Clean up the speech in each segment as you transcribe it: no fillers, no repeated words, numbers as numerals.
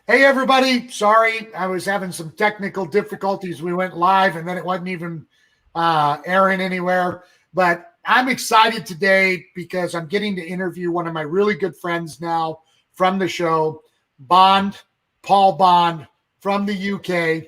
Hey, everybody. Sorry, I was having some technical difficulties. We went live and then it wasn't even airing anywhere. But I'm excited today because I'm getting to interview one of my really good friends now from the show, Paul Bond from the UK.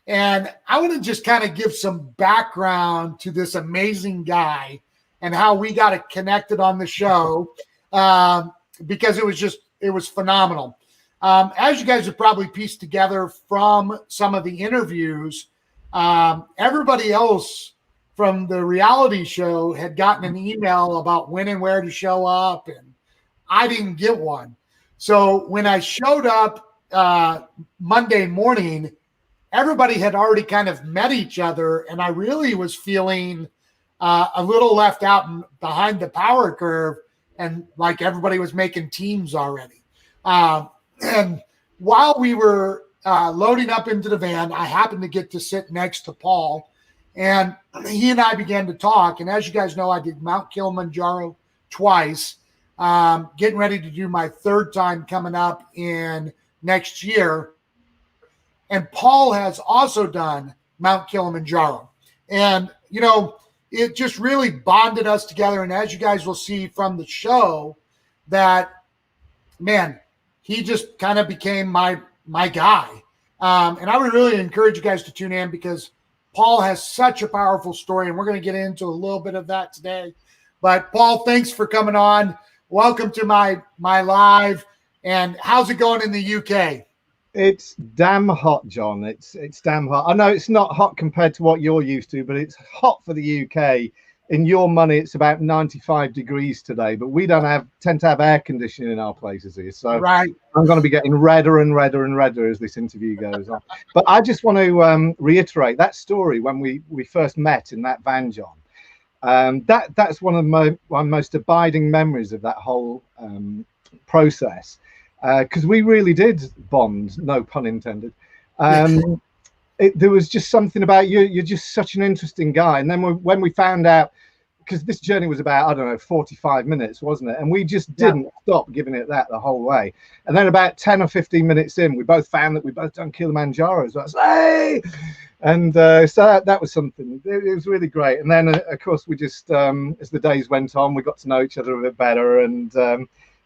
And I want to just kind of give some background to this amazing guy and how we got it connected on the show because it was phenomenal. As you guys have probably pieced together from some of the interviews, everybody else from the reality show had gotten an email about when and where to show up, and I didn't get one. So when I showed up Monday morning, everybody had already kind of met each other, and I really was feeling a little left out and behind the power curve, and like everybody was making teams already. And while we were loading up into the van, I happened to get to sit next to Paul, and he and I began to talk. And as you guys know, I did Mount Kilimanjaro twice, getting ready to do my third time coming up in next year. And Paul has also done Mount Kilimanjaro. And, you know, it just really bonded us together. And as you guys will see from the show, that, man, he just kind of became my guy. And I would really encourage you guys to tune in because Paul has such a powerful story, and we're going to get into a little bit of that today. But Paul, thanks for coming on. Welcome to my live. And how's it going in the UK? It's damn hot, John. It's damn hot. I know it's not hot compared to what you're used to, but it's hot for the UK. In your money, it's about 95 degrees today, but we don't tend to have air conditioning in our places here. So right. I'm going to be getting redder and redder and redder as this interview goes on. But I just want to reiterate that story when we first met in that van, John. That's one of my most abiding memories of that whole process, because we really did bond, no pun intended. There was just something about you. You're just such an interesting guy. And then when we found out, because this journey was about, I don't know, 45 minutes, wasn't it? And we just didn't stop giving it that the whole way. And then about 10 or 15 minutes in, we both found that we both done Kilimanjaro. So I was like, hey! And so that was something. It was really great. And then, of course, we just, as the days went on, we got to know each other a bit better. And,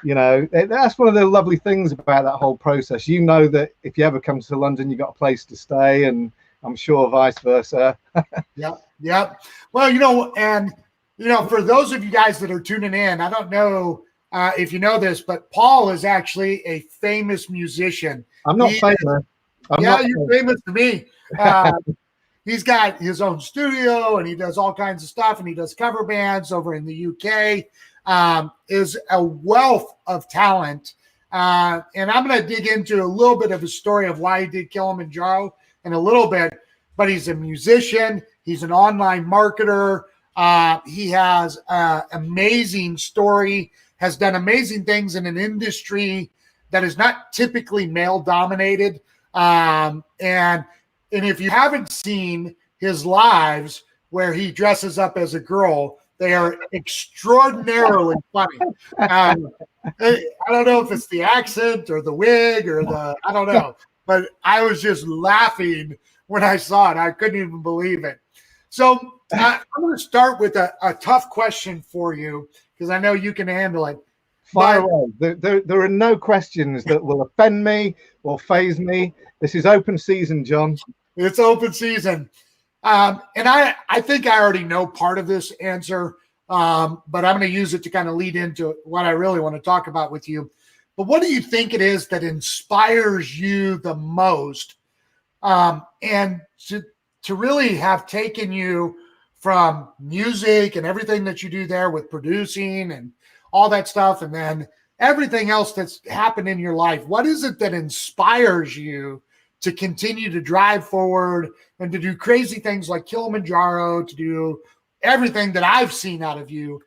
you know, that's one of the lovely things about that whole process. You know that if you ever come to London, you've got a place to stay, and I'm sure vice versa. Yeah. Well, and for those of you guys that are tuning in, I don't know if you know this, but Paul is actually a famous musician. I'm not famous. You're famous to me. He's got his own studio, and he does all kinds of stuff, and he does cover bands over in the UK. Is a wealth of talent. And I'm going to dig into a little bit of his story of why he did Kilimanjaro in a little bit, but he's a musician. He's an online marketer. He has an amazing story, has done amazing things in an industry that is not typically male dominated. And if you haven't seen his lives where he dresses up as a girl, they are extraordinarily funny. I don't know if it's the accent or the wig or I don't know, but I was just laughing when I saw it. I couldn't even believe it. So I'm going to start with a tough question for you because I know you can handle it. Fire away. There are no questions that will offend me or faze me. This is open season, John. It's open season. And I think I already know part of this answer, but I'm going to use it to kind of lead into what I really want to talk about with you. But what do you think it is that inspires you the most, and to really have taken you from music and everything that you do there with producing and all that stuff, and then everything else that's happened in your life? What is it that inspires you to continue to drive forward and to do crazy things like Kilimanjaro, to do everything that I've seen out of you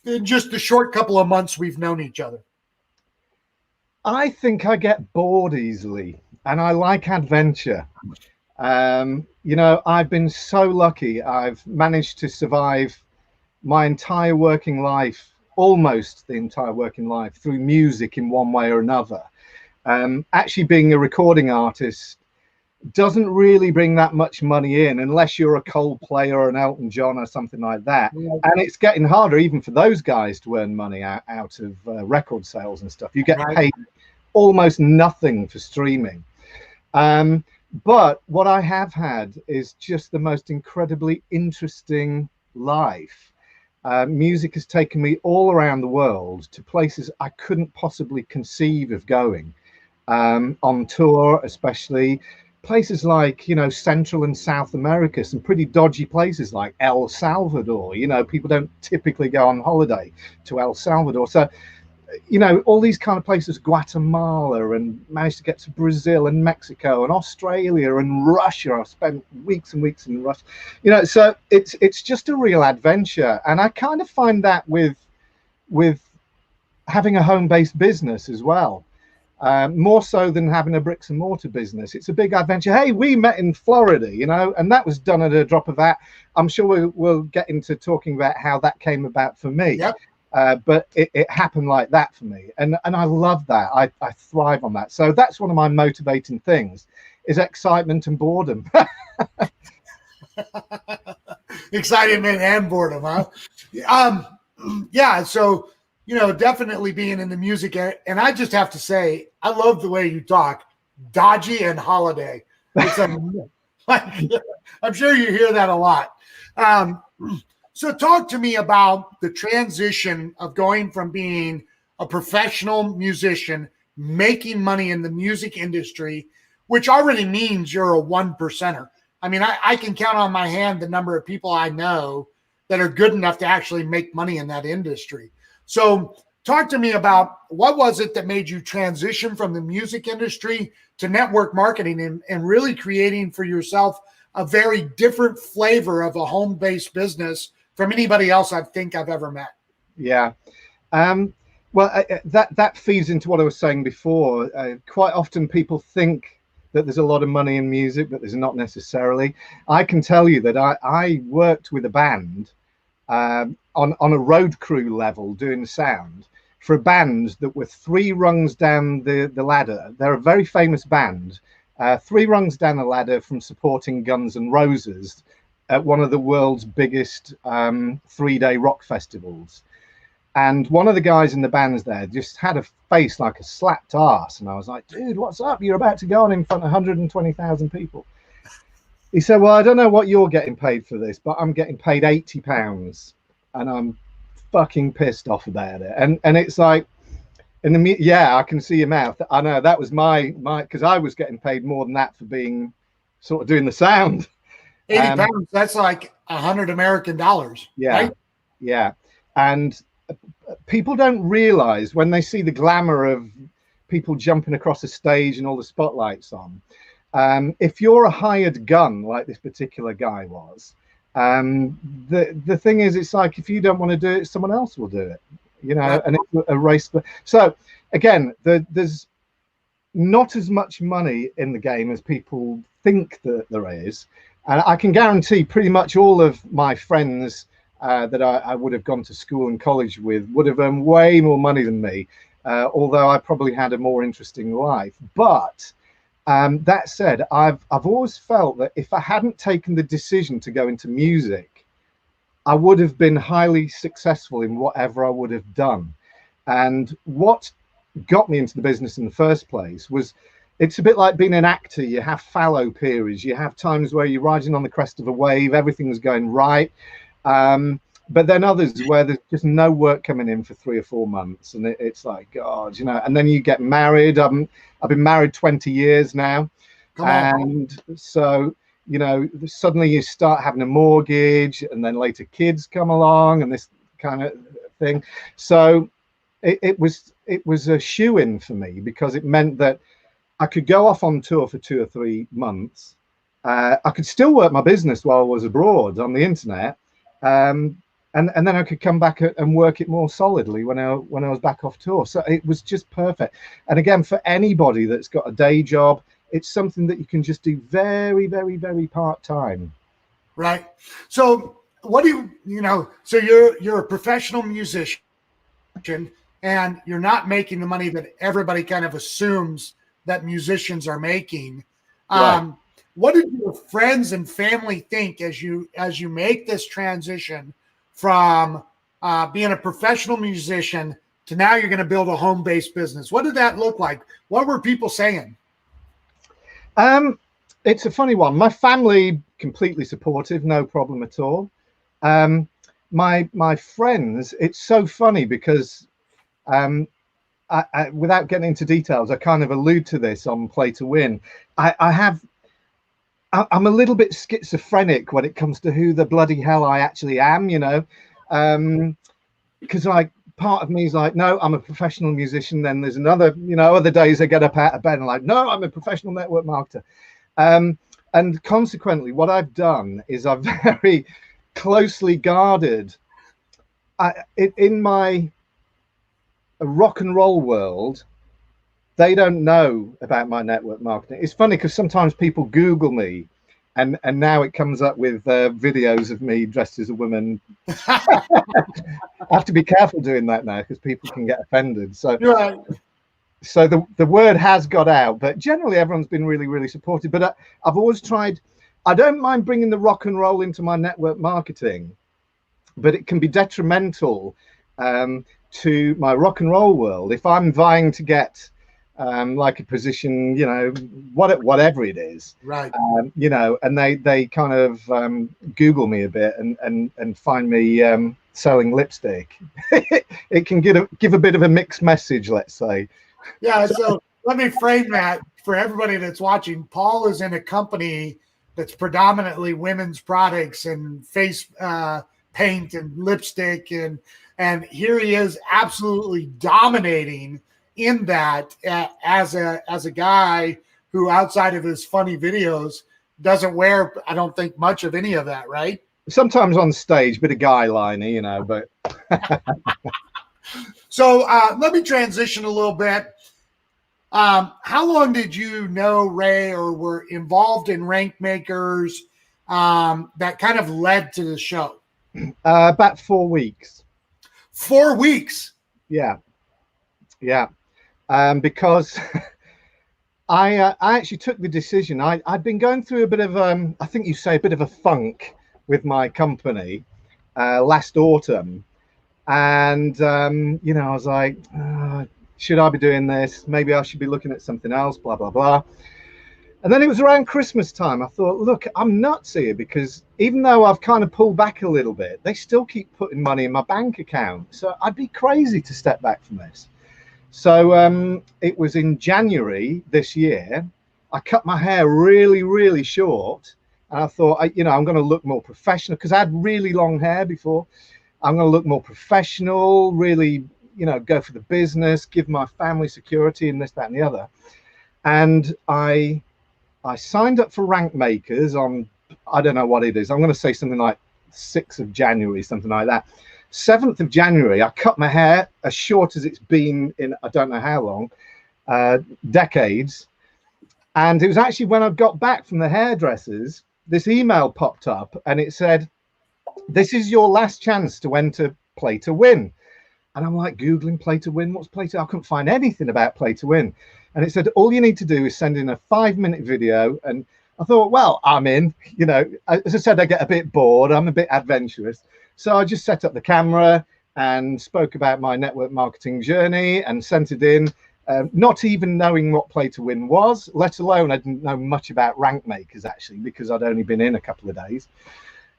in just the short couple of months we've known each other? I think I get bored easily, and I like adventure. You know, I've been so lucky. I've managed to survive my entire working life, almost the entire working life, through music in one way or another. Actually being a recording artist doesn't really bring that much money in unless you're a Coldplay or an Elton John or something like that. And it's getting harder even for those guys to earn money out of record sales and stuff. You get paid almost nothing for streaming. But what I have had is just the most incredibly interesting life. Music has taken me all around the world to places I couldn't possibly conceive of going, on tour, especially places like, you know, Central and South America, some pretty dodgy places like El Salvador. You know, people don't typically go on holiday to El Salvador. So, you know, all these kind of places, Guatemala, and managed to get to Brazil and Mexico and Australia and Russia. I've spent weeks and weeks in Russia, you know, so it's just a real adventure. And I kind of find that with having a home-based business as well. More so than having a bricks and mortar business. It's a big adventure. Hey, we met in Florida, you know, and that was done at a drop of a hat. I'm sure we'll get into talking about how that came about for me. Yep. But it happened like that for me. And I love that. I thrive on that. So that's one of my motivating things is excitement and boredom. Excitement and boredom, huh? Yeah, so you know, definitely being in the music, and I just have to say, I love the way you talk, dodgy and holiday. It's I'm sure you hear that a lot. So talk to me about the transition of going from being a professional musician, making money in the music industry, which already means you're a 1%er. I mean, I can count on my hand the number of people I know that are good enough to actually make money in that industry. So talk to me about what was it that made you transition from the music industry to network marketing and really creating for yourself a very different flavor of a home-based business from anybody else I think I've ever met. Yeah. Well, that feeds into what I was saying before. Quite often people think that there's a lot of money in music, but there's not necessarily. I can tell you that I worked with a band on a road crew level doing sound for a band that were 3 rungs down the ladder. They're a very famous band, 3 rungs down the ladder from supporting Guns N' Roses at one of the world's biggest 3-day rock festivals. And one of the guys in the bands there just had a face like a slapped ass. And I was like, dude, what's up? You're about to go on in front of 120,000 people. He said, well, I don't know what you're getting paid for this, but I'm getting paid £80. And I'm fucking pissed off about it. And it's like, yeah, I can see your mouth. I know that was my, because I was getting paid more than that for being sort of doing the sound. 80 pounds, that's like $100 American. Yeah. Right? Yeah. And people don't realize when they see the glamour of people jumping across a stage and all the spotlights on. If you're a hired gun, like this particular guy was, the thing is, it's like, if you don't want to do it, someone else will do it, you know, and it's a race. So again, there's not as much money in the game as people think that there is. And I can guarantee pretty much all of my friends that I would have gone to school and college with would have earned way more money than me, although I probably had a more interesting life. But that said, I've always felt that if I hadn't taken the decision to go into music, I would have been highly successful in whatever I would have done. And what got me into the business in the first place was, it's a bit like being an actor. You have fallow periods. You have times where you're riding on the crest of a wave, everything's going right. But then others where there's just no work coming in for 3 or 4 months. And it's like, God, you know, and then you get married. I've been married 20 years now. And so, you know, suddenly you start having a mortgage, and then later kids come along and this kind of thing. So it was a shoe-in for me, because it meant that I could go off on tour for 2 or 3 months. I could still work my business while I was abroad on the internet. And then I could come back and work it more solidly when I was back off tour. So it was just perfect. And again, for anybody that's got a day job, it's something that you can just do very, very, very part-time. Right. So what do you know, so you're a professional musician. and you're not making the money that everybody kind of assumes that musicians are making. Right. What did your friends and family think as you make this transition from being a professional musician to now you're going to build a home-based business? What did that look like? What were people saying? It's a funny one. My family completely supportive, no problem at all. My friends, it's so funny because without getting into details, I kind of allude to this on Play to Win. I'm a little bit schizophrenic when it comes to who the bloody hell I actually am, you know, because like part of me is like, no, I'm a professional musician. Then there's another, you know, other days I get up out of bed and like, no, I'm a professional network marketer. And consequently, what I've done is I've very closely guarded in my rock and roll world. They don't know about my network marketing. It's funny because sometimes people Google me and now it comes up with videos of me dressed as a woman. I have to be careful doing that now because people can get offended. So, Right. So the word has got out, but generally everyone's been really, really supportive. But I've always tried, I don't mind bringing the rock and roll into my network marketing, but it can be detrimental to my rock and roll world if I'm vying to get like a position, you know, whatever it is, Right. you know, and they kind of Google me a bit and find me selling lipstick. It can give a bit of a mixed message, let's say. Yeah. So let me frame that for everybody that's watching. Paul is in a company that's predominantly women's products and face paint and lipstick, and here he is absolutely dominating in that as a guy who outside of his funny videos doesn't wear, I don't think, much of any of that, right? Sometimes on stage, bit of guy liner, you know, but so let me transition a little bit. How long did you know Ray or were involved in Rank Makers that kind of led to the show? About 4 weeks. 4 weeks. Yeah. Because I actually took the decision. I'd been going through a bit of I think you say a bit of a funk with my company last autumn, and you know, I was like, should I be doing this? Maybe I should be looking at something else, blah blah blah. And then it was around Christmas time. I thought, look, I'm nuts here because even though I've kind of pulled back a little bit, they still keep putting money in my bank account. So I'd be crazy to step back from this. So it was in January this year. I cut my hair really, really short. And I thought, you know, I'm going to look more professional because I had really long hair before. I'm going to look more professional, really, you know, go for the business, give my family security and this, that, and the other. And I signed up for Rank Makers on, I don't know what it is. I'm going to say something like 6th of January, something like that. 7th of January, I cut my hair as short as it's been in, I don't know how long, decades. And it was actually when I got back from the hairdressers, this email popped up and it said, this is your last chance to enter Play to Win. And I'm like Googling Play to Win. What's Play to? I couldn't find anything about Play to Win. And it said, all you need to do is send in a 5-minute video. And I thought, well, I'm in. You know, as I said, I get a bit bored. I'm a bit adventurous. So I just set up the camera and spoke about my network marketing journey and sent it in, not even knowing what Play to Win was, let alone I didn't know much about Rank Makers, actually, because I'd only been in a couple of days.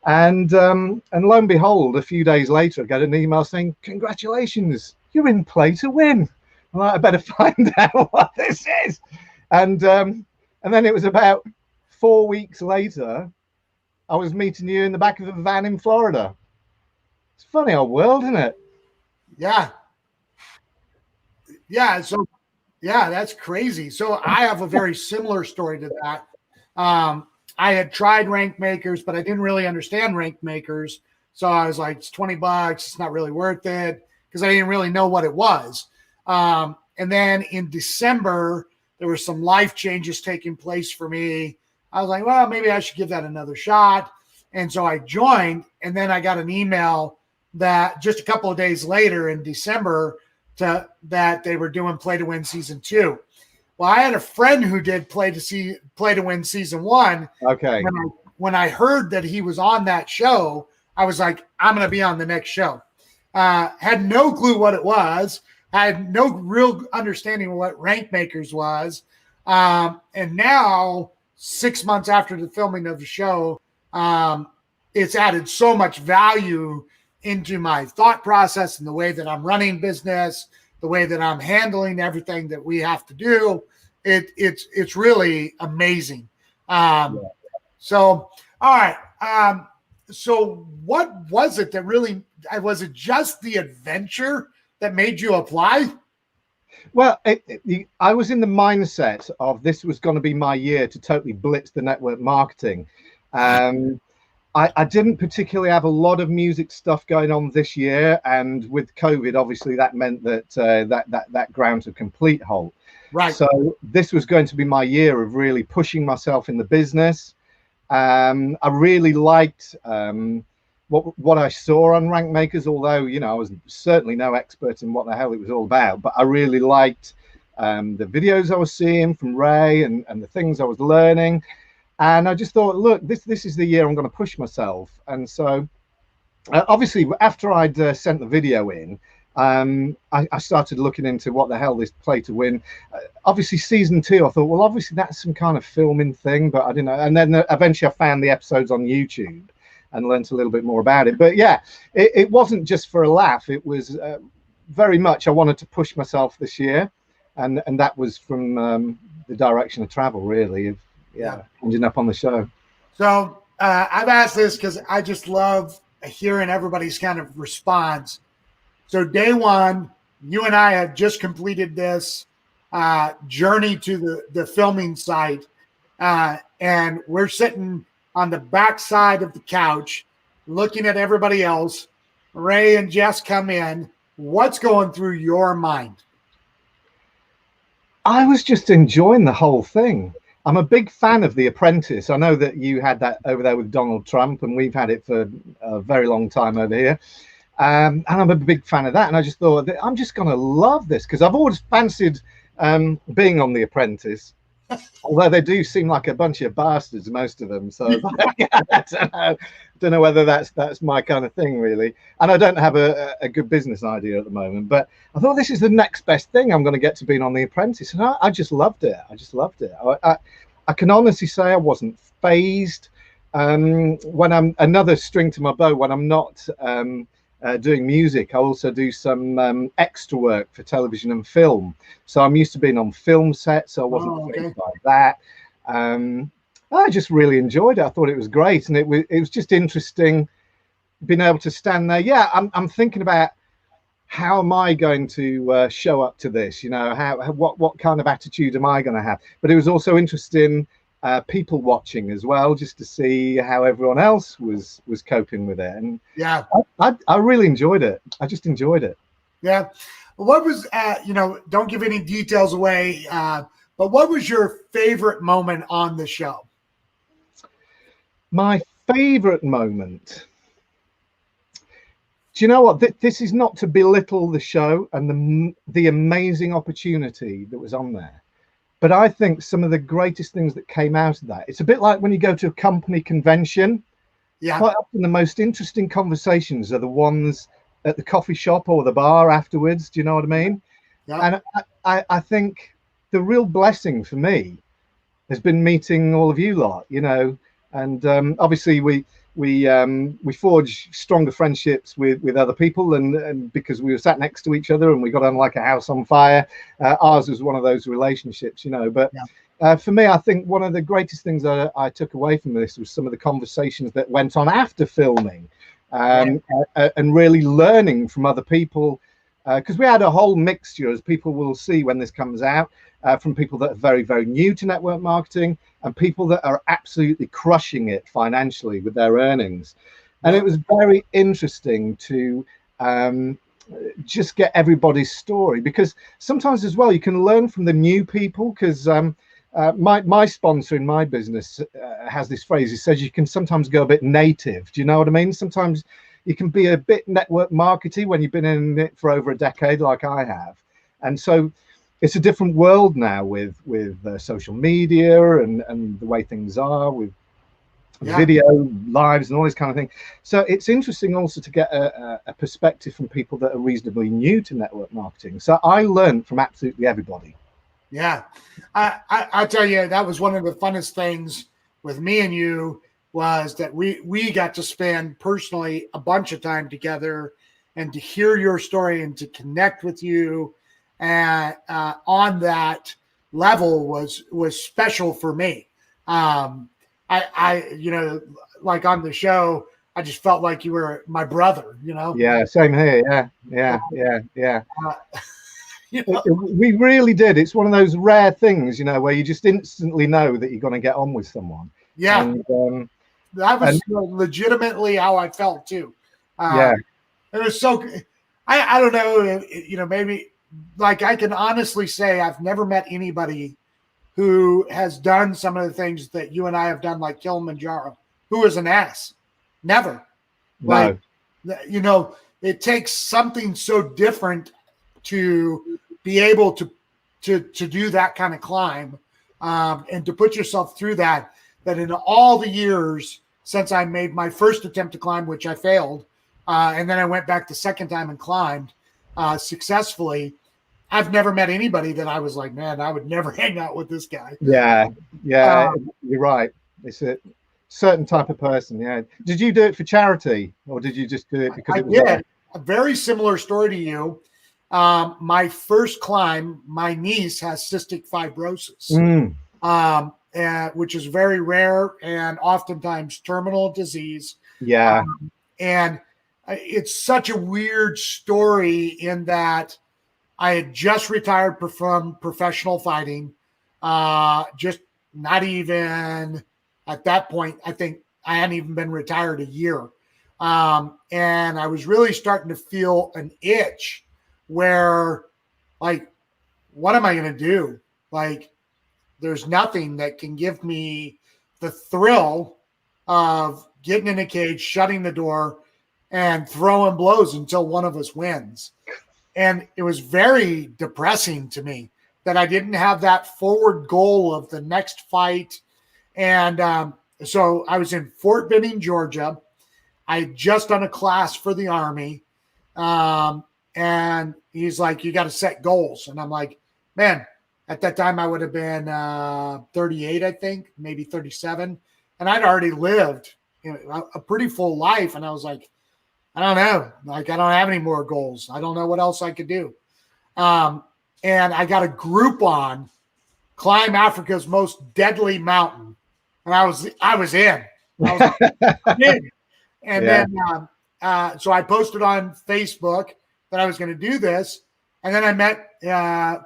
And lo and behold, a few days later, I got an email saying, congratulations, you're in Play to Win. I'm like, I better find out what this is. And then it was about 4 weeks later, I was meeting you in the back of a van in Florida. It's a funny old world, isn't it? Yeah. Yeah. So, yeah, that's crazy. So I have a very similar story to that. I had tried Rank Makers, but I didn't really understand Rank Makers. So I was like, it's $20. It's not really worth it because I didn't really know what it was. And then in December, there were some life changes taking place for me. I was like, well, maybe I should give that another shot. And so I joined, and then I got an email that just a couple of days later in December that they were doing Play to Win season 2. Well, I had a friend who did Play to Win season 1. Okay. When I heard that he was on that show, I was like, I'm going to be on the next show. Had no clue what it was. I had no real understanding of what Rank Makers was. And now, 6 months after the filming of the show, it's added so much value into my thought process and the way that I'm running business, the way that I'm handling everything that we have to do. It's really amazing. So, all right. So what was it that really, was it just the adventure that made you apply? Well, I was in the mindset of this was going to be my year to totally blitz the network marketing. I didn't particularly have a lot of music stuff going on this year, and with COVID, obviously that meant that that ground to complete halt. Right. So this was going to be my year of really pushing myself in the business. I really liked what I saw on Rank Makers, although, you know, I was certainly no expert in what the hell it was all about, but I really liked the videos I was seeing from Ray and the things I was learning. And I just thought, look, this is the year I'm going to push myself. And so obviously after I'd sent the video in, I started looking into what the hell this Play to Win. Obviously season 2, I thought, well, obviously that's some kind of filming thing, but I didn't know. And then eventually I found the episodes on YouTube and learnt a little bit more about it. But yeah, it wasn't just for a laugh. It was very much I wanted to push myself this year, and that was from the direction of travel, really, of ending up on the show. So I've asked this because I just love hearing everybody's kind of response. So day one, you and I have just completed this journey to the filming site, and we're sitting on the back side of the couch looking at everybody else. Ray and Jess come in. What's going through your mind? I was just enjoying the whole thing. I'm a big fan of The Apprentice. I know that you had that over there with Donald Trump, and we've had it for a very long time over here. And I'm a big fan of that. And I just thought that I'm just going to love this, because I've always fancied being on The Apprentice, although they do seem like a bunch of bastards, most of them. So I don't know whether that's my kind of thing, really. And I don't have a good business idea at the moment. But I thought this is the next best thing I'm going to get to being on The Apprentice. And I just loved it. I just loved it. I can honestly say I wasn't phased. When I'm another string to my bow, when I'm not doing music, I also do some extra work for television and film. So I'm used to being on film sets, so I wasn't phased by that. I just really enjoyed it. I thought it was great, and it was just interesting being able to stand there. Yeah, I'm thinking about how am I going to show up to this? You know, what kind of attitude am I going to have? But it was also interesting people watching as well, just to see how everyone else was coping with it. And yeah, I really enjoyed it. I just enjoyed it. Yeah. What was don't give any details away, but what was your favorite moment on the show? My favorite moment, do you know what, this is not to belittle the show and the amazing opportunity that was on there. But I think some of the greatest things that came out of that, it's a bit like when you go to a company convention. Yeah. Quite often the most interesting conversations are the ones at the coffee shop or the bar afterwards. Do you know what I mean? Yeah. And I think the real blessing for me has been meeting all of you lot, you know, and obviously we forge stronger friendships with other people, and because we were sat next to each other and we got on like a house on fire. Ours was one of those relationships, you know. But for me, I think one of the greatest things I took away from this was some of the conversations that went on after filming, and really learning from other people, because we had a whole mixture, as people will see when this comes out, from people that are very, very new to network marketing and people that are absolutely crushing it financially with their earnings. And it was very interesting to just get everybody's story, because sometimes as well you can learn from the new people, because my sponsor in my business has this phrase. He says you can sometimes go a bit native. Do you know what I mean? Sometimes you can be a bit network markety when you've been in it for over a decade, like I have. And so it's a different world now with social media and the way things are with video lives and all this kind of thing. So it's interesting also to get a perspective from people that are reasonably new to network marketing. So I learned from absolutely everybody. Yeah, I tell you, that was one of the funnest things with me and you, was that we got to spend personally a bunch of time together, and to hear your story and to connect with you and on that level was special for me. I you know, like on the show, I just felt like you were my brother, you know? Yeah, same here. Yeah. You know? We really did. It's one of those rare things, you know, where you just instantly know that you're going to get on with someone. Yeah. And, that was legitimately how I felt too. Yeah. It was so, I don't know, you know, maybe like I can honestly say I've never met anybody who has done some of the things that you and I have done, like Kilimanjaro, who is an ass. Never. No. Like, you know, it takes something so different to be able to do that kind of climb, and to put yourself through that in all the years since I made my first attempt to climb, which I failed, and then I went back the second time and climbed successfully, I've never met anybody that I was like, man, I would never hang out with this guy. Yeah, you're right. It's a certain type of person. Yeah. Did you do it for charity, or did you just do it because it was did. A very similar story to you. My first climb, my niece has cystic fibrosis, which is very rare and oftentimes terminal disease. Yeah. And it's such a weird story in that I had just retired from professional fighting. Just not even at that point, I think I hadn't even been retired a year. And I was really starting to feel an itch where, like, what am I going to do? Like, there's nothing that can give me the thrill of getting in a cage, shutting the door, and throwing blows until one of us wins. And it was very depressing to me that I didn't have that forward goal of the next fight. And so I was in Fort Benning, Georgia. I had just done a class for the Army. And he's like, you got to set goals. And I'm like, man, at that time I would have been 38, I think, maybe 37. And I'd already lived, you know, a pretty full life. And I was like, I don't know. Like, I don't have any more goals. I don't know what else I could do. And I got a Groupon, climb Africa's most deadly mountain. And I was in. I was in. And then, so I posted on Facebook that I was going to do this. And then I met,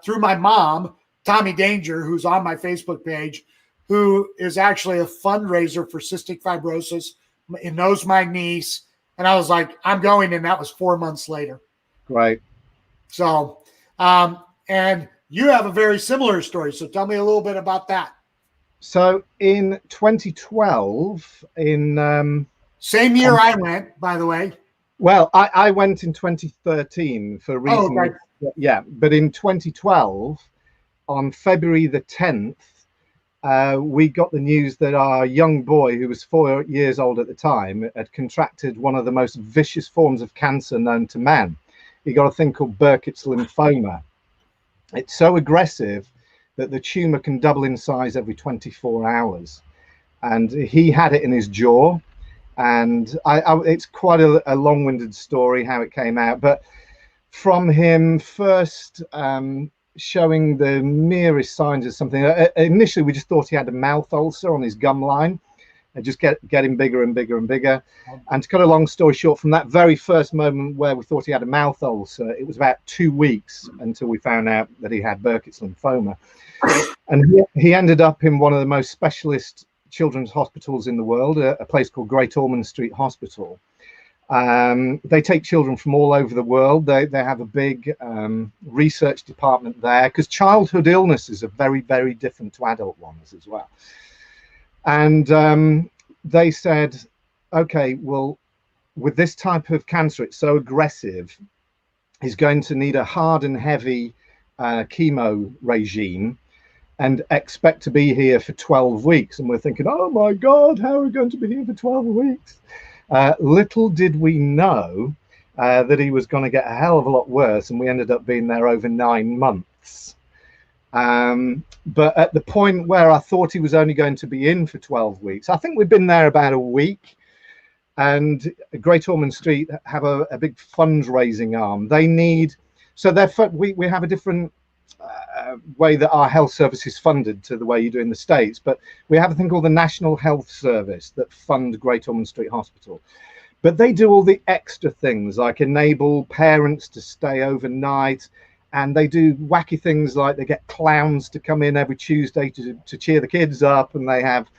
through my mom, Tommy Danger, who's on my Facebook page, who is actually a fundraiser for cystic fibrosis. He knows my niece. And I was like, I'm going. And that was 4 months later. Right. So, and you have a very similar story. So tell me a little bit about that. So in 2012, same year I went, by the way. Well, I went in 2013 for reasons. Oh, right. Yeah. But in 2012, on February the 10th, we got the news that our young boy, who was 4 years old at the time, had contracted one of the most vicious forms of cancer known to man. He got a thing called Burkitt's lymphoma. It's so aggressive that the tumor can double in size every 24 hours. And he had it in his jaw. And it's quite a long-winded story how it came out. But from him first showing the merest signs of something. Initially, we just thought he had a mouth ulcer on his gum line, and just getting bigger and bigger and bigger. And to cut a long story short, from that very first moment where we thought he had a mouth ulcer, it was about 2 weeks until we found out that he had Burkitt's lymphoma. And he ended up in one of the most specialist children's hospitals in the world, a place called Great Ormond Street Hospital. They take children from all over the world. They have a big research department there, because childhood illnesses are very, very different to adult ones as well. And they said, okay, well, with this type of cancer, it's so aggressive, he's going to need a hard and heavy chemo regime and expect to be here for 12 weeks. And we're thinking, oh my God, how are we going to be here for 12 weeks? Little did we know that he was going to get a hell of a lot worse, and we ended up being there over 9 months. But at the point where I thought he was only going to be in for 12 weeks, I think we've been there about a week. And Great Ormond Street have a big fundraising arm. They need, so we have a different way that our health service is funded to the way you do in the States, but we have a thing called the National Health Service that fund Great Ormond Street Hospital. But they do all the extra things like enable parents to stay overnight, and they do wacky things like they get clowns to come in every Tuesday to cheer the kids up, and they have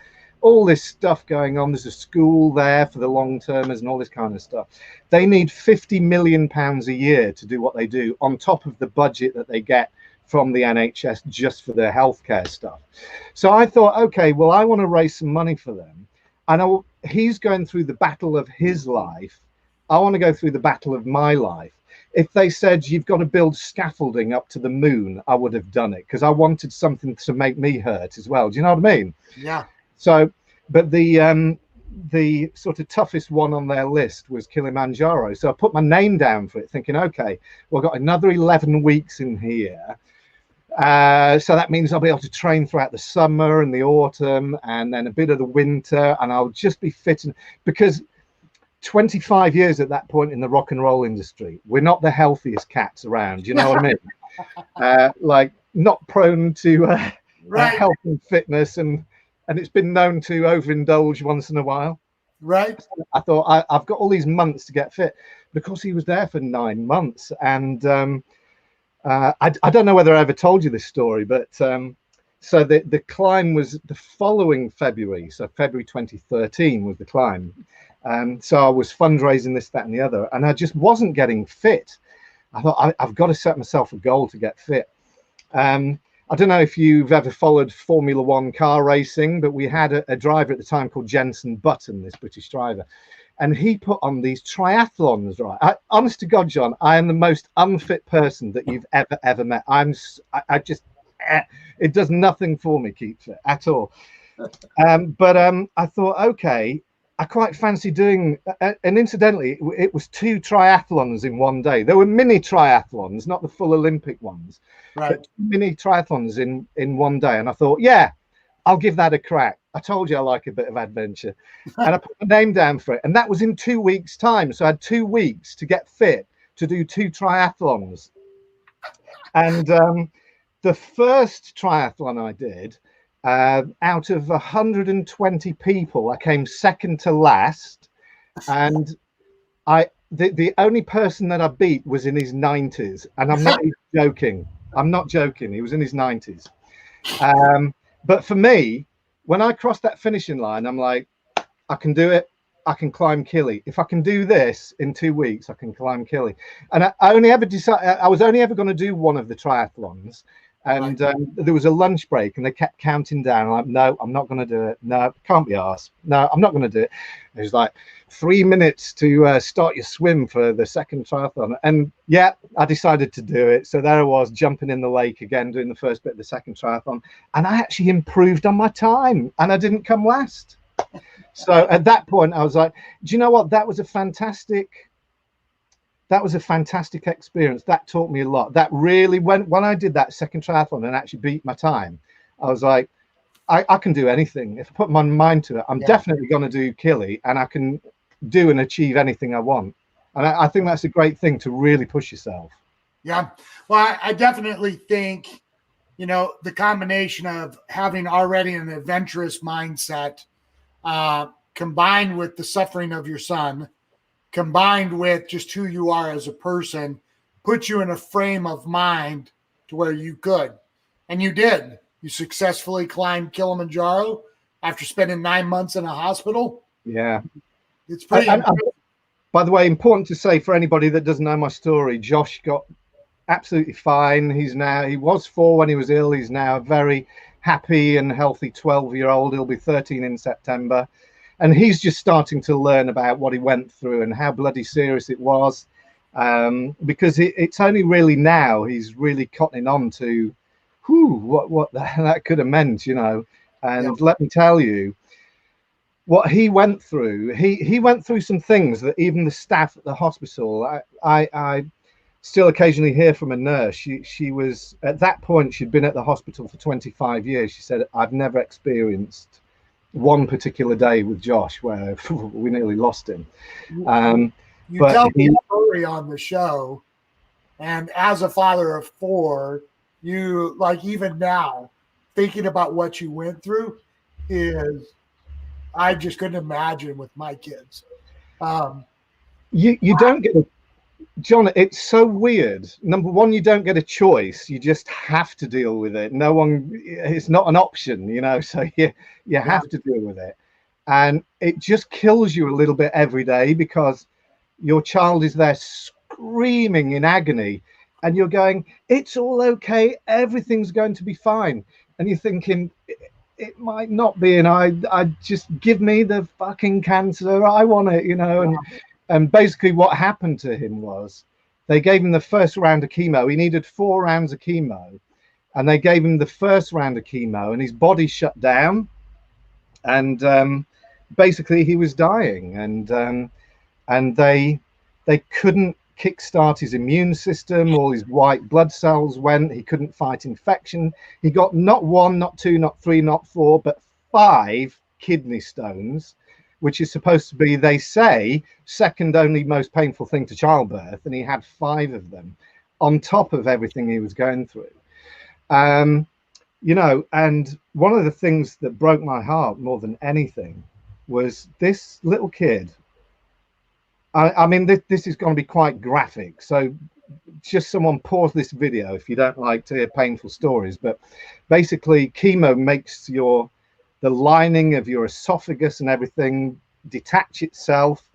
all this stuff going on. There's a school there for the long termers and all this kind of stuff. They need £50 million a year to do what they do, on top of the budget that they get from the NHS just for their healthcare stuff. So I thought, okay, well, I want to raise some money for them. I know he's going through the battle of his life. I want to go through the battle of my life. If they said you've got to build scaffolding up to the moon, I would have done it, because I wanted something to make me hurt as well. Do you know what I mean? Yeah. So, but the sort of toughest one on their list was Kilimanjaro. So I put my name down for it, thinking, okay, well, I've got another 11 weeks in here. So that means I'll be able to train throughout the summer and the autumn, and then a bit of the winter, and I'll just be fit. Because 25 years at that point in the rock and roll industry, we're not the healthiest cats around. You know what I mean? Like, not prone to Right. health and fitness, and it's been known to overindulge once in a while. Right. I thought, I've got all these months to get fit. But of course, he was there for 9 months. And I don't know whether I ever told you this story, but so the climb was the following February. So February 2013 was the climb. So I was fundraising this, that, and the other. And I just wasn't getting fit. I thought, I've got to set myself a goal to get fit. I don't know if you've ever followed Formula One car racing, but we had a driver at the time called Jenson Button, this British driver, and he put on these triathlons, right? Honest to God, John, I am the most unfit person that you've ever met. I just, it does nothing for me, keep fit at all. But I thought, okay, I quite fancy doing, and incidentally, it was 2 triathlons in one day. There were mini triathlons, not the full Olympic ones, Right. but mini triathlons in one day. And I thought, yeah, I'll give that a crack. I told you I like a bit of adventure. And I put my name down for it. And that was in 2 weeks' time. So I had 2 weeks to get fit to do 2 triathlons. And the first triathlon I did, out of 120 people, I came second to last, and the only person that I beat was in his 90s, and I'm not even joking. I'm not joking. He was in his 90s. But for me, when I crossed that finishing line, I'm like, I can do it. I can climb Killy. If I can do this in 2 weeks, I can climb Killy. And I only ever decided I was only ever going to do one of the triathlons. And there was a lunch break, and they kept counting down. I'm like, no, I'm not going to do it. No, can't be arsed. No, I'm not going to do it. It was like 3 minutes to start your swim for the second triathlon. And yeah, I decided to do it. So there I was, jumping in the lake again, doing the first bit of the second triathlon. And I actually improved on my time, and I didn't come last. So at that point, I was like, do you know what? That was a fantastic experience. That taught me a lot. That really, when I did that second triathlon and actually beat my time, I was like, I can do anything. If I put my mind to it, I'm definitely going to do Killy, and I can do and achieve anything I want. And I think that's a great thing, to really push yourself. Yeah. Well, I definitely think, the combination of having already an adventurous mindset, combined with the suffering of your son, combined with just who you are as a person, put you in a frame of mind to where you could. And you did. You successfully climbed Kilimanjaro after spending 9 months in a hospital. Yeah. It's pretty by the way, important to say for anybody that doesn't know my story, Josh got absolutely fine. He was 4 when he was ill. He's now a very happy and healthy 12-year-old. He'll be 13 in September. and he's just starting to learn about what he went through and how bloody serious it was, because it's only really now he's really cottoning on to what that could have meant, you know. And let me tell you what he went through. He went through some things that even the staff at the hospital, I still occasionally hear from a nurse. She was, at that point, she'd been at the hospital for 25 years. She said, I've never experienced one particular day with Josh where we nearly lost him. You tell me a story on the show, and as a father of 4, you, like, even now, thinking about what you went through is, I just couldn't imagine with my kids. You don't get a, John, it's so weird. Number one, you don't get a choice. You just have to deal with it. No one, it's not an option, you know, so you have to deal with it. And it just kills you a little bit every day because your child is there screaming in agony and you're going, it's all okay. Everything's going to be fine. And you're thinking, it might not be. And I just give me the fucking cancer. I want it, you know. And basically what happened to him was they gave him the first round of chemo. He needed 4 rounds of chemo, and they gave him the first round of chemo and his body shut down. And basically he was dying, and they couldn't kickstart his immune system. All his white blood cells went. He couldn't fight infection. He got not 1, not 2, not 3, not 4, but 5 kidney stones, which is supposed to be, they say, second only most painful thing to childbirth, and he had 5 of them on top of everything he was going through. You know, and one of the things that broke my heart more than anything was this little kid. I mean, this is going to be quite graphic, so just someone pause this video if you don't like to hear painful stories. But basically, chemo makes the lining of your esophagus and everything detach itself,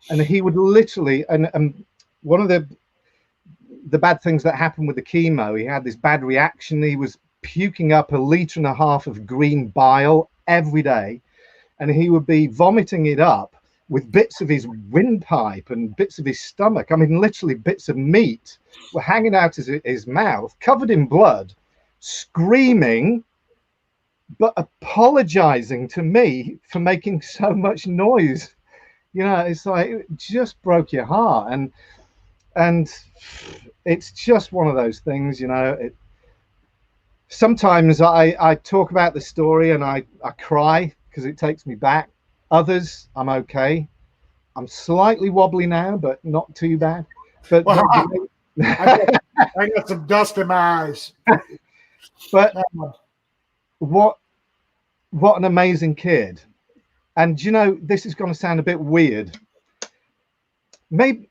and he would literally, and one of the bad things that happened with the chemo, he had this bad reaction. He was puking up 1.5 liters of green bile every day, and he would be vomiting it up with bits of his windpipe and bits of his stomach. I mean, literally bits of meat were hanging out of his mouth, covered in blood, screaming, but apologizing to me for making so much noise. You know, it's like, it just broke your heart. And it's just one of those things, you know. Sometimes I talk about the story and I cry because it takes me back. Others, I'm okay. I'm slightly wobbly now, but not too bad. But I got some dust in my eyes. But what an amazing kid. And you know, this is going to sound a bit weird. Maybe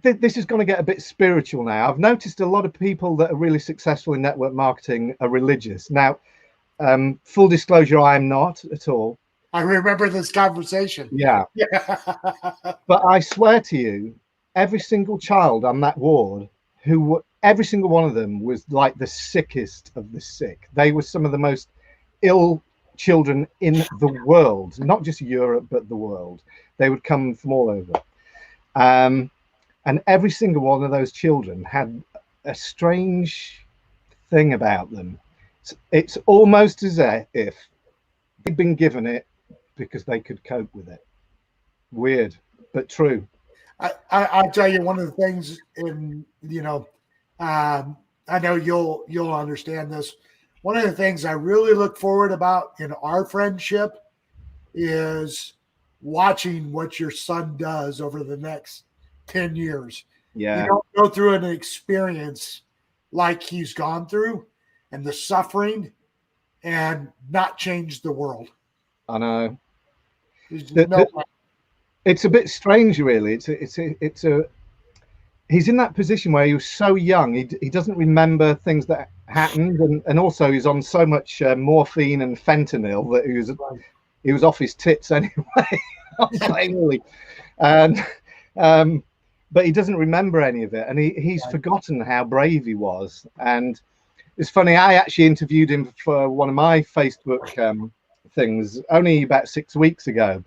this is going to get a bit spiritual now. I've noticed a lot of people that are really successful in network marketing are religious. Now, full disclosure, I am not at all. I remember this conversation. Yeah. But I swear to you, every single child on that ward, every single one of them was like the sickest of the sick. They were some of the most ill children in the world, not just Europe, but the world. They would come from all over. And every single one of those children had a strange thing about them. It's almost as if they'd been given it because they could cope with it. Weird, but true. I'll tell you one of the things, in, you know, I know you'll understand this. One of the things I really look forward about in our friendship is watching what your son does over the next 10 years. Yeah. You don't go through an experience like he's gone through and the suffering and not change the world. I know. It's a bit strange, really. He's in that position where he was so young, he doesn't remember things that happened, and also he's on so much morphine and fentanyl that he was off his tits anyway. Really. And but he doesn't remember any of it, and he's forgotten how brave he was. And it's funny, I actually interviewed him for one of my Facebook things only about 6 weeks ago.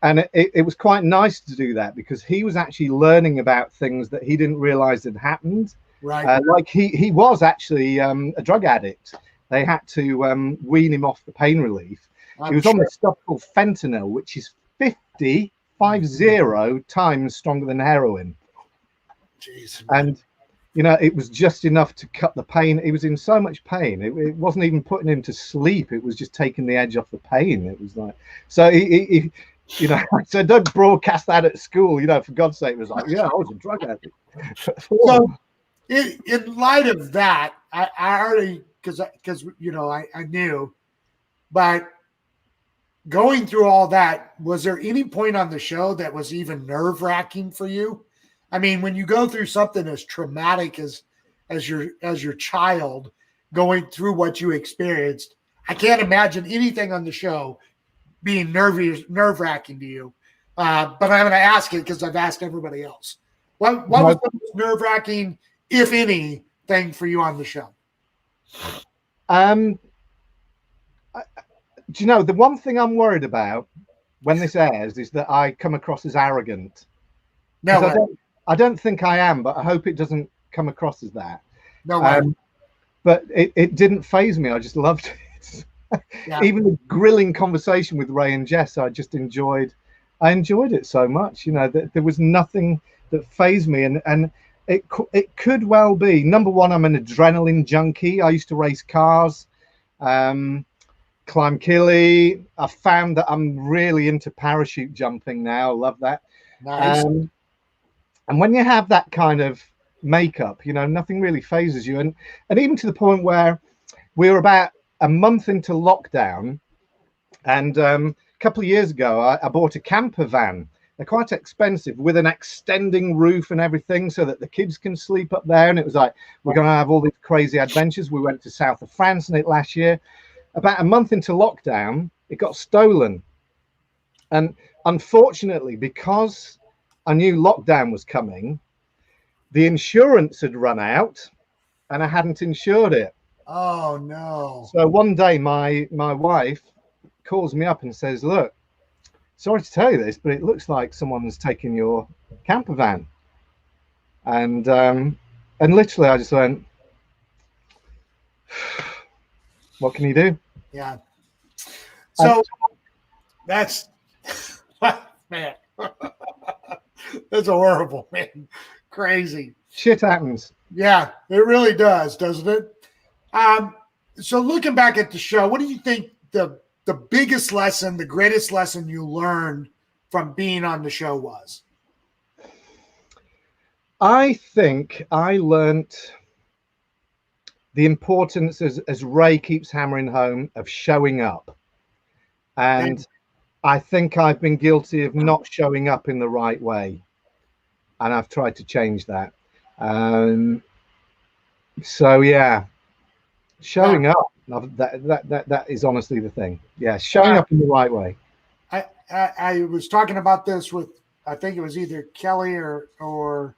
And it was quite nice to do that because he was actually learning about things that he didn't realize had happened. Right. Like he was actually a drug addict. They had to wean him off the pain relief. He was on this stuff called fentanyl, which is 50 times stronger than heroin. Jeez. And, you know, it was just enough to cut the pain. He was in so much pain. It wasn't even putting him to sleep. It was just taking the edge off the pain. It was like, so he you know, so don't broadcast that at school, you know, for God's sake. It was like, yeah, I was a drug addict. So in light of that, I already, because you know, I knew, but going through all that, was there any point on the show that was even nerve-wracking for you? I mean, when you go through something as traumatic as your child going through what you experienced, I can't imagine anything on the show being nerve-wracking to you. But I'm going to ask it because I've asked everybody else. What was the most nerve-wracking, if any, thing for you on the show? Do you know, the one thing I'm worried about when this airs is that I come across as arrogant. No, I don't think I am, but I hope it doesn't come across as that. No way. But it didn't faze me. I just loved it. Yeah. Even the grilling conversation with Ray and Jess, I enjoyed it so much. You know, that there was nothing that fazed me, and it could well be, number one, I'm an adrenaline junkie. I used to race cars, climb Killy. I found that I'm really into parachute jumping now. I love that. Nice. And when you have that kind of makeup, you know, nothing really phases you. And even to the point where we were about a month into lockdown, and a couple of years ago, I bought a camper van. They're quite expensive, with an extending roof and everything, so that the kids can sleep up there. And it was like, we're going to have all these crazy adventures. We went to south of France in it last year. About a month into lockdown, it got stolen. And unfortunately, because I knew lockdown was coming, the insurance had run out and I hadn't insured it. Oh, no. So one day my wife calls me up and says, look, sorry to tell you this, but it looks like someone's taken your camper van. And literally I just went, what can you do? Yeah. So that's, man, that's horrible, man. Crazy. Shit happens. Yeah, it really does, doesn't it? So looking back at the show, what do you think the biggest lesson, the greatest lesson you learned from being on the show was? I think I learned the importance, as Ray keeps hammering home, of showing up. And I think I've been guilty of not showing up in the right way. And I've tried to change that. So yeah, showing up, that is honestly the thing. Yeah, showing up in the right way. I was talking about this with, I think it was either Kelly or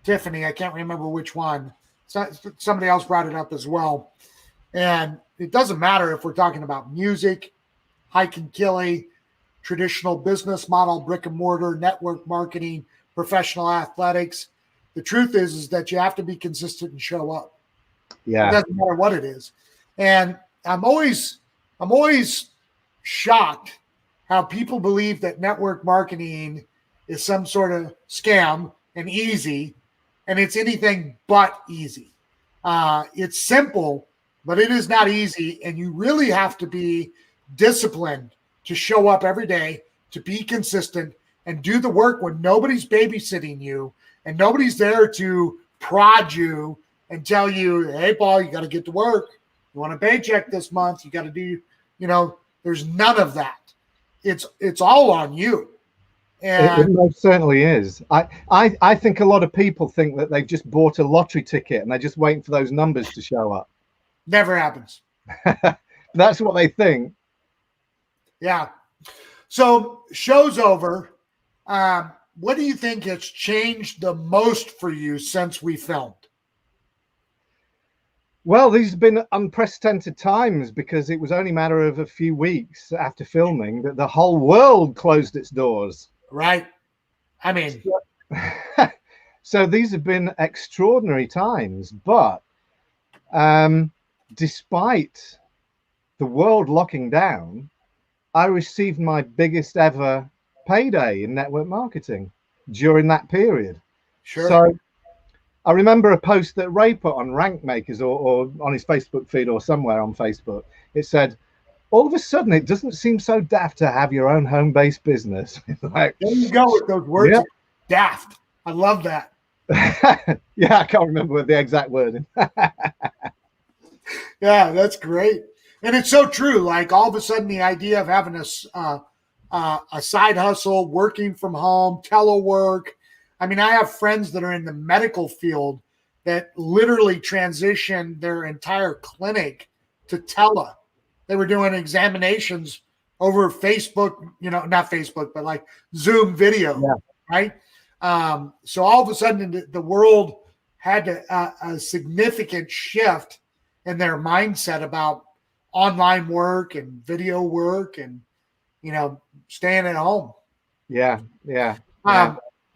Tiffany. I can't remember which one. So somebody else brought it up as well. And it doesn't matter if we're talking about music, Higdon Killy, traditional business model, brick and mortar, network marketing, professional athletics. The truth is that you have to be consistent and show up. Yeah. It doesn't matter what it is. And I'm always shocked how people believe that network marketing is some sort of scam and easy, and it's anything but easy. It's simple, but it is not easy. And you really have to be disciplined to show up every day, to be consistent and do the work when nobody's babysitting you and nobody's there to prod you and tell you, hey, Paul, you got to get to work. You want a paycheck this month. You got to do, there's none of that. It's all on you. And it most certainly is. I think a lot of people think that they've just bought a lottery ticket and they're just waiting for those numbers to show up. Never happens. That's what they think. Yeah. So show's over. What do you think has changed the most for you since we filmed? Well, these have been unprecedented times because it was only a matter of a few weeks after filming that the whole world closed its doors. Right. I mean, so these have been extraordinary times, but despite the world locking down, I received my biggest ever payday in network marketing during that period. sure. So I remember a post that Ray put on Rank Makers or on his Facebook feed or somewhere on Facebook. It said, all of a sudden, it doesn't seem so daft to have your own home-based business. Like, There you go with those words. yeah. Daft. I love that. Yeah, I can't remember the exact wording. Yeah, that's great. And it's so true. Like all of a sudden, the idea of having a side hustle, working from home, telework. I mean, I have friends that are in the medical field that literally transitioned their entire clinic to tele. They were doing examinations over Facebook, not Facebook, but like Zoom video, Yeah. right? So all of a sudden, the world had a significant shift in their mindset about online work and video work and, staying at home. Yeah.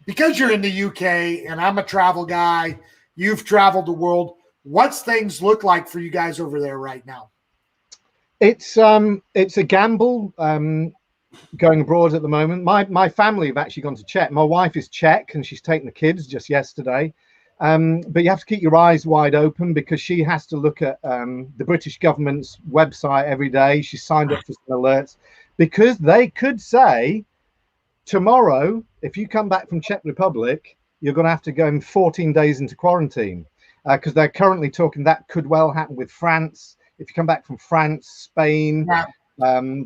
Because you're in the UK and I'm a travel guy, you've traveled the world. What's things look like for you guys over there right now? It's a gamble going abroad at the moment. My family have actually gone to Czech. My wife is Czech and she's taken the kids just yesterday. But you have to keep your eyes wide open because she has to look at the British government's website every day. She's signed up for some alerts because they could say tomorrow, if you come back from Czech Republic, you're going to have to go in 14 days into quarantine because they're currently talking that could well happen with France. If you come back from France, Spain,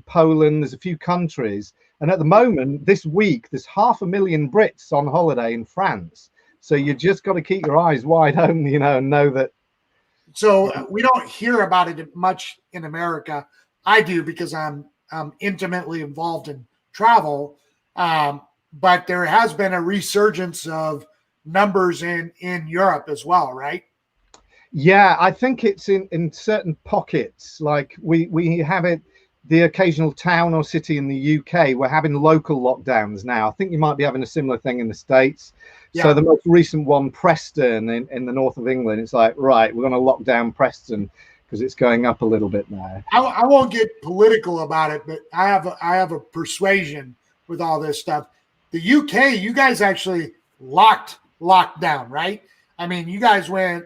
Poland, there's a few countries. And at the moment, this week, there's 500,000 Brits on holiday in France. So you just got to keep your eyes wide open, and know that. So we don't hear about it much in America. I do because I'm intimately involved in travel. But there has been a resurgence of numbers in Europe as well, right? Yeah, I think it's in certain pockets. Like we have it, the occasional town or city in the UK, we're having local lockdowns now. I think you might be having a similar thing in the States. Yeah. So the most recent one, Preston in the north of England, it's like, right, we're going to lock down Preston because it's going up a little bit now. I won't get political about it, but I have a persuasion with all this stuff. The UK, you guys actually locked down, right? I mean, you guys went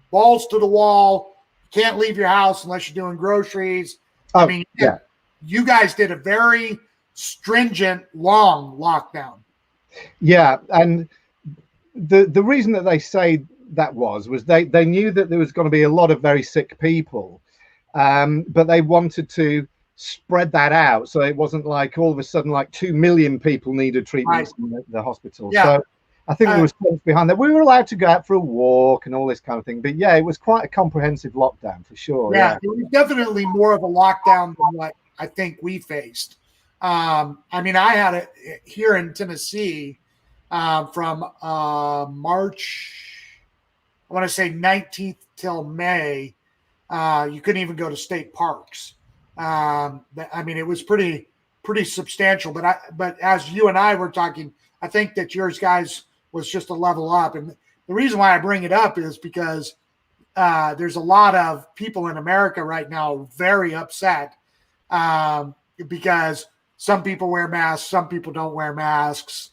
balls to the wall, can't leave your house unless you're doing groceries. Oh, I mean, yeah. You guys did a very stringent, long lockdown. Yeah, and the reason that they say that was they knew that there was going to be a lot of very sick people, but they wanted to spread that out so it wasn't like all of a sudden like 2 million people needed treatments in the hospital. Yeah. So I think there was things behind that. We were allowed to go out for a walk and all this kind of thing, but yeah, it was quite a comprehensive lockdown for sure. Yeah, it was definitely more of a lockdown than what I think we faced. I mean, I had it here in Tennessee from March, I want to say 19th till May. You couldn't even go to state parks. I mean, it was pretty substantial. But as you and I were talking, I think that yours guys was just a level up. And the reason why I bring it up is because there's a lot of people in America right now very upset because some people wear masks, some people don't wear masks.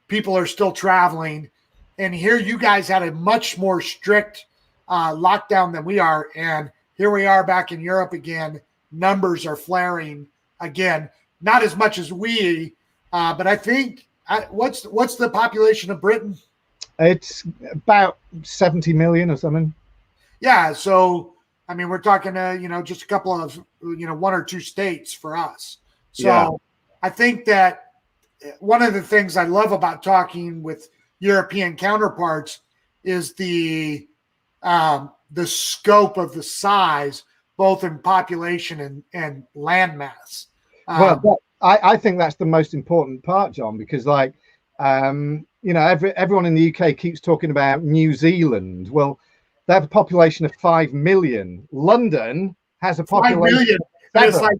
People are still traveling. And here you guys had a much more strict lockdown than we are. And here we are back in Europe again. Numbers are flaring again. Not as much as we, but I think what's the population of Britain? It's about 70 million or something. Yeah. So, I mean, we're talking, just a couple of, 1 or 2 states for us. So yeah. I think that one of the things I love about talking with European counterparts is the scope of the size, both in population and landmass. Well, I think that's the most important part, John, because everyone in the UK keeps talking about New Zealand. Well, They have a population of 5 million. London has a 5 population million. of That is 7. like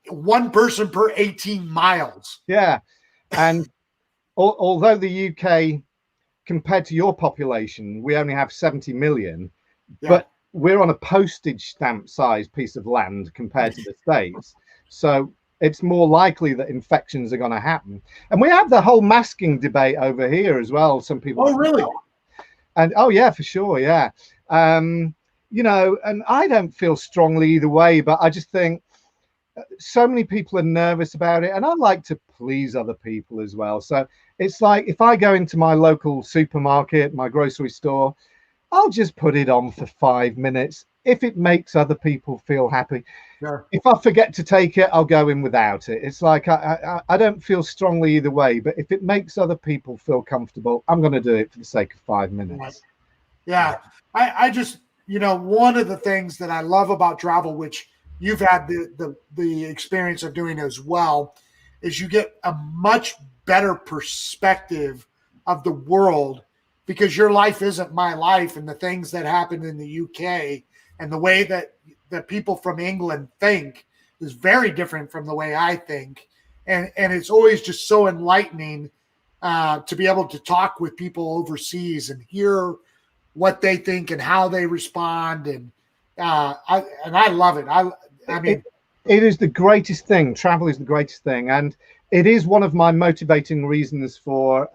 one person per 18 miles. Yeah. And although the UK, compared to your population, we only have 70 million, but we're on a postage stamp size piece of land compared to the States. So it's more likely that infections are going to happen. And we have the whole masking debate over here as well. Some people. Oh, really? And oh, yeah, for sure. Yeah. You know, and I don't feel strongly either way, but I just think so many people are nervous about it. And I like to please other people as well. So it's like if I go into my local supermarket, my grocery store, I'll just put it on for 5 minutes if it makes other people feel happy. Sure. If I forget to take it, I'll go in without it. It's like I don't feel strongly either way, but if it makes other people feel comfortable, I'm going to do it for the sake of 5 minutes. Right. Yeah. I just, you know, one of the things that I love about travel, which you've had the experience of doing as well, is you get a much better perspective of the world, because your life isn't my life, and the things that happen in the UK and the way that people from England think is very different from the way I think. And it's always just so enlightening to be able to talk with people overseas and hear what they think and how they respond. And I love it. I mean, it is the greatest thing. Travel is the greatest thing. And it is one of my motivating reasons for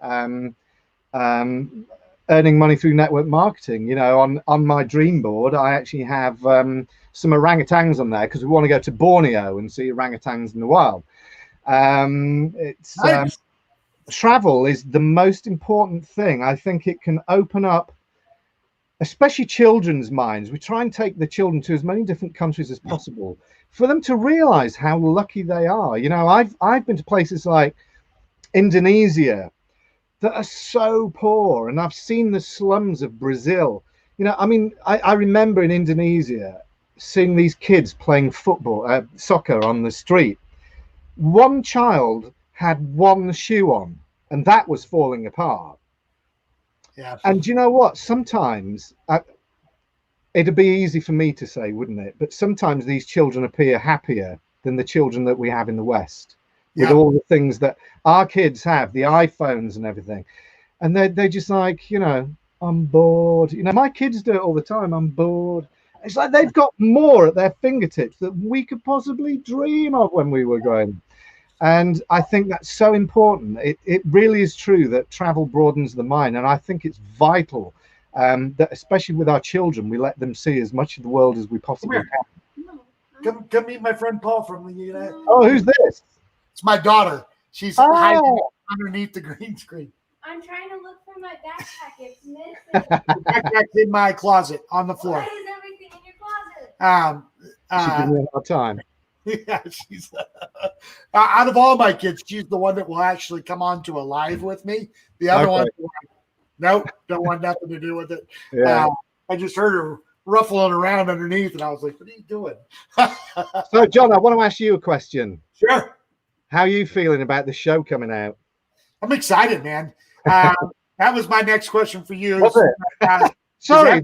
earning money through network marketing. You know, on my dream board, I actually have some orangutans on there because we want to go to Borneo and see orangutans in the wild. Nice. Travel is the most important thing. I think it can open up, especially children's minds. We try and take the children to as many different countries as possible for them to realize how lucky they are. You know, I've been to places like Indonesia that are so poor, and I've seen the slums of Brazil. You know, I mean, I remember in Indonesia seeing these kids playing football, soccer on the street. One child had one shoe on, and that was falling apart. Yeah. And you know what? Sometimes it'd be easy for me to say, wouldn't it? But sometimes these children appear happier than the children that we have in the West, with all the things that our kids have, the iPhones and everything. And they're just like, you know, I'm bored. You know, my kids do it all the time. I'm bored. It's like they've got more at their fingertips that we could possibly dream of when we were growing up. And I think that's so important. It really is true that travel broadens the mind. And I think it's vital that, especially with our children, we let them see as much of the world as we possibly can. Come meet my friend Paul from the United. Oh, who's this? It's my daughter. She's hiding underneath the green screen. I'm trying to look for my backpack. It's missing. The backpack's in my closet on the floor. Why is everything in your closet? She's giving me a hard time. Yeah, she's out of all my kids, she's the one that will actually come on to a live with me. The other one, nope, don't want nothing to do with it. Yeah. I just heard her ruffling around underneath, and I was like, "What are you doing?" So, John, I want to ask you a question. Sure. How are you feeling about the show coming out? I'm excited, man. That was my next question for you. Was it? Sorry,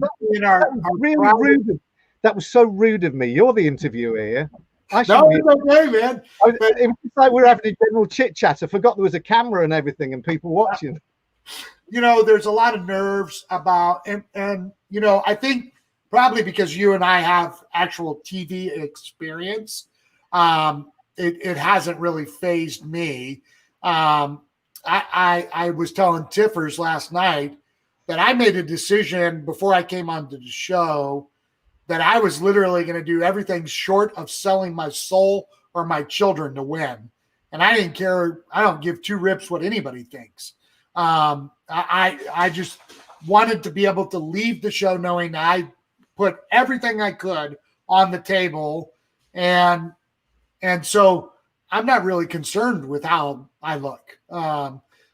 really rude. That was so rude of me. You're the interviewer here. No, it's okay, man. It was like we're having a general chit chat. I forgot there was a camera and everything and people watching. You know, there's a lot of nerves about, and you know, I think probably because you and I have actual TV experience, it hasn't really fazed me. I was telling Tiffers last night that I made a decision before I came onto the show that I was literally going to do everything short of selling my soul or my children to win. And I didn't care. I don't give two rips what anybody thinks. I just wanted to be able to leave the show knowing I put everything I could on the table. And so I'm not really concerned with how I look.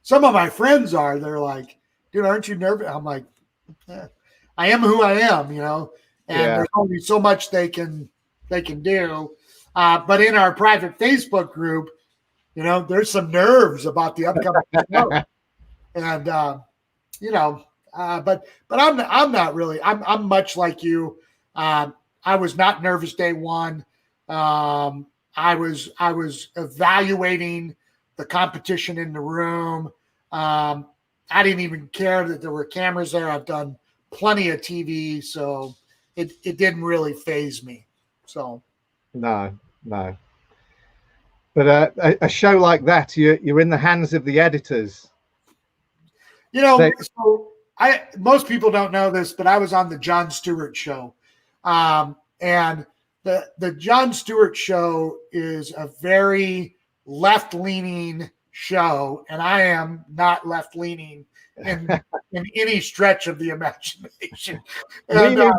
Some of my friends are. They're like, dude, aren't you nervous? I'm like, I am who I am, you know. And there's only so much they can do. But in our private Facebook group, you know, there's some nerves about the upcoming show. And, you know, But I'm not really. I'm much like you. I was not nervous day one. I was evaluating the competition in the room. I didn't even care that there were cameras there. I've done plenty of TV, so it didn't really faze me. So no. But a show like that, you're in the hands of the editors. You know, so most people don't know this, but I was on the Jon Stewart show, and the Jon Stewart show is a very left-leaning show, and I am not left-leaning in any stretch of the imagination. And,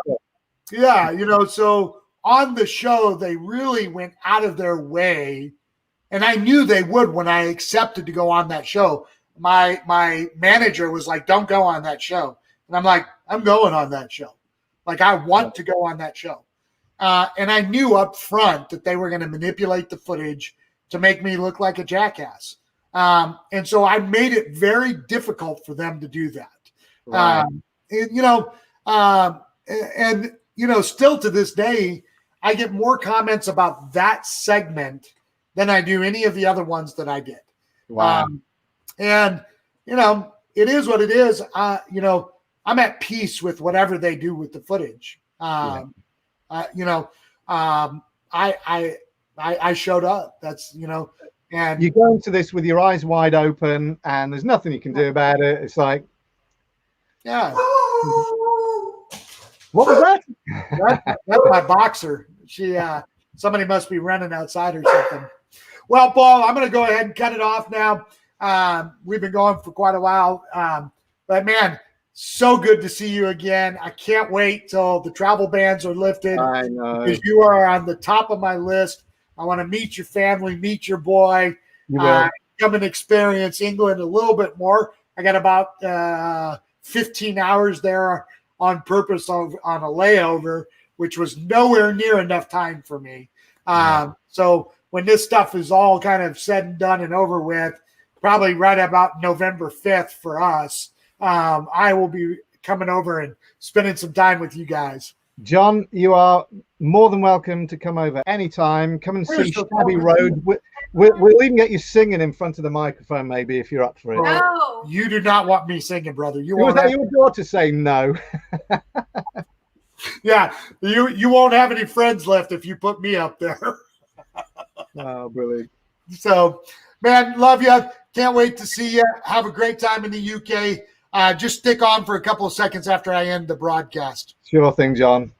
yeah, you know, so on the show they really went out of their way, and I knew they would when I accepted to go on that show. My manager was like, "Don't go on that show," and I'm like, "I'm going on that show. Like, I want to go on that show." And I knew up front that they were going to manipulate the footage to make me look like a jackass. And so I made it very difficult for them to do that. Right. And still to this day, I get more comments about that segment than I do any of the other ones that I did. Wow. And, it is what it is. I'm at peace with whatever they do with the footage. I showed up. That's, and you go into this with your eyes wide open and there's nothing you can do about it. It's like, yeah. What was that? That's my boxer. Somebody must be running outside or something. Well, Paul, I'm going to go ahead and cut it off now. We've been going for quite a while. But man, so good to see you again. I can't wait till the travel bans are lifted. I know. Because you are on the top of my list. I want to meet your family, meet your boy. Come and experience England a little bit more. I got about 15 hours there on purpose on a layover, which was nowhere near enough time for me. So when this stuff is all kind of said and done and over with, probably right about November 5th for us, I will be coming over and spending some time with you guys. John, you are more than welcome to come over anytime. Come and see Shabby Road. We'll even get you singing in front of the microphone, maybe, if you're up for it. No. You do not want me singing, brother. Was that your daughter saying no? Yeah, you won't have any friends left if you put me up there. Oh, brilliant. So, man, love you. Can't wait to see you. Have a great time in the UK. Just stick on for a couple of seconds after I end the broadcast. Sure thing, John.